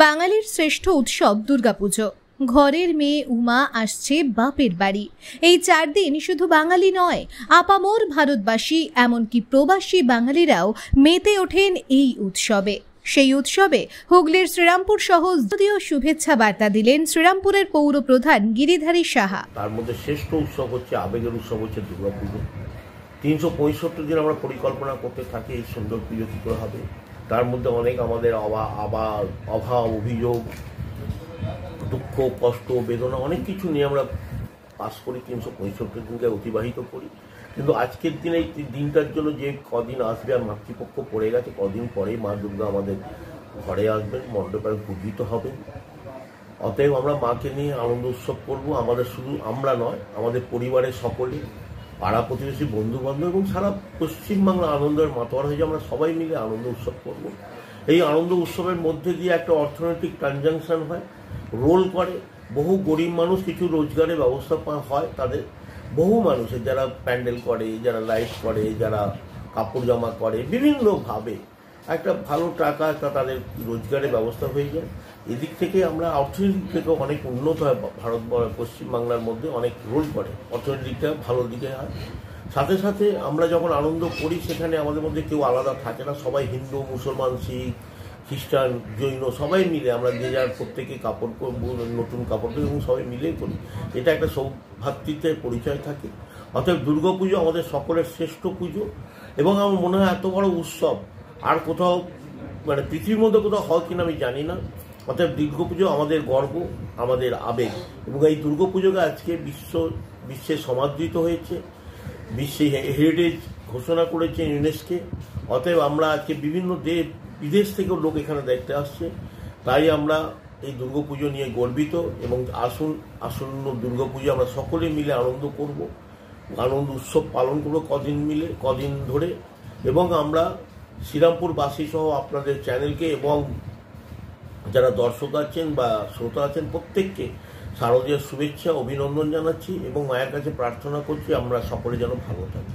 বাঙালির শ্রেষ্ঠ উৎসব দুর্গাপুজো। ঘরের মেয়ে উমা আসছে বাপের বাড়ি। এই 4 দিন শুধু বাঙালি নয়, আপামর ভারতবাসী এমনকি প্রবাসী বাঙালিরাও মেতে ওঠেন এই উৎসবে। সেই উৎসবে হুগলির শ্রীরামপুর সহ যদিও শুভেচ্ছা বার্তা দিলেন শ্রীরামপুরের পৌর প্রধান গিরিধারী সাহা। তার মধ্যে শ্রেষ্ঠ উৎসব হচ্ছে, আবেগের উৎসব হচ্ছে দুর্গাপুজো। 365 দিন আমরা পরিকল্পনা করতে থাকি এই সুন্দর পুজো কী করে হবে। তার মধ্যে অনেক আমাদের অভাব, অভিযোগ, দুঃখ, কষ্ট, বেদনা অনেক কিছু নিয়ে আমরা পাস করি, 365 দিনকে অতিবাহিত করি। কিন্তু আজকের দিনে এই দিনটার জন্য যে কদিন আসবে, আর মাতৃপক্ষ পড়ে গেছে, কদিন পরেই মা দুর্গা আমাদের ঘরে আসবেন, মণ্ডপে পূজিত হবেন। অতএব আমরা মাকে নিয়ে আনন্দ উৎসব করবো। আমাদের শুধু আমরা নয়, আমাদের পরিবারের সকলে, পাড়া প্রতিবেশী, বন্ধু বান্ধব এবং সারা পশ্চিমবাংলা আনন্দের মাতোয়ারা হয়ে আমরা সবাই মিলে আনন্দ উৎসব করব। এই আনন্দ উৎসবের মধ্যে দিয়ে একটা অর্থনৈতিক ট্রানজাকশন হয়, রোল করে। বহু গরিব মানুষ কিছু রোজগারের ব্যবস্থা হয় তাদের, বহু মানুষের যারা প্যান্ডেল করে, যারা লাইট করে, যারা কাপড় জামা করে, বিভিন্নভাবে একটা ভালো টাকা একটা তাদের রোজগারের ব্যবস্থা হয়ে যায়। এদিক থেকে আমরা অর্থনৈতিক থেকেও অনেক উন্নত হয়। পশ্চিমবাংলার মধ্যে অনেক রোল করে, অর্থনৈতিকটা ভালো দিকে হয়। সাথে সাথে আমরা যখন আনন্দ করি সেখানে আমাদের মধ্যে কেউ আলাদা থাকে না, সবাই হিন্দু, মুসলমান, শিখ, খ্রিস্টান, জৈন সবাই মিলে আমরা যে যার প্রত্যেকে কাপড় পরবো, নতুন কাপড় পরবো এবং সবাই মিলেই করি। এটা একটা সৌভ্রাতৃত্বের পরিচয় থাকে। অর্থাৎ দুর্গাপুজো আমাদের সকলের শ্রেষ্ঠ পুজো এবং আমার মনে হয় এত বড় উৎসব আর কোথাও পৃথিবীর মধ্যে কোথাও হয় কিনা আমি জানি না। অর্থাৎ দুর্গাপুজো আমাদের গর্ব, আমাদের আবেগ এবং এই দুর্গাপুজোকে আজকে বিশ্বে সমাদৃত হয়েছে, বিশ্বে হেরিটেজ ঘোষণা করেছে ইউনেস্কো। অতএব আমরা আজকে বিভিন্ন বিদেশ থেকেও লোক এখানে দেখতে আসছে। তাই আমরা এই দুর্গাপুজো নিয়ে গর্বিত এবং আসন্ন দুর্গাপুজো আমরা সকলে মিলে আনন্দ করব, আনন্দ উৎসব পালন করবো কদিন ধরে। এবং আমরা শ্রীরামপুরবাসী সহ আপনাদের চ্যানেলকে এবং যারা দর্শক আছেন বা শ্রোতা আছেন প্রত্যেককে শারদীয়ার শুভেচ্ছা, অভিনন্দন জানাচ্ছি এবং মায়ের কাছে প্রার্থনা করছি আমরা সকলে যেন ভালো থাকি।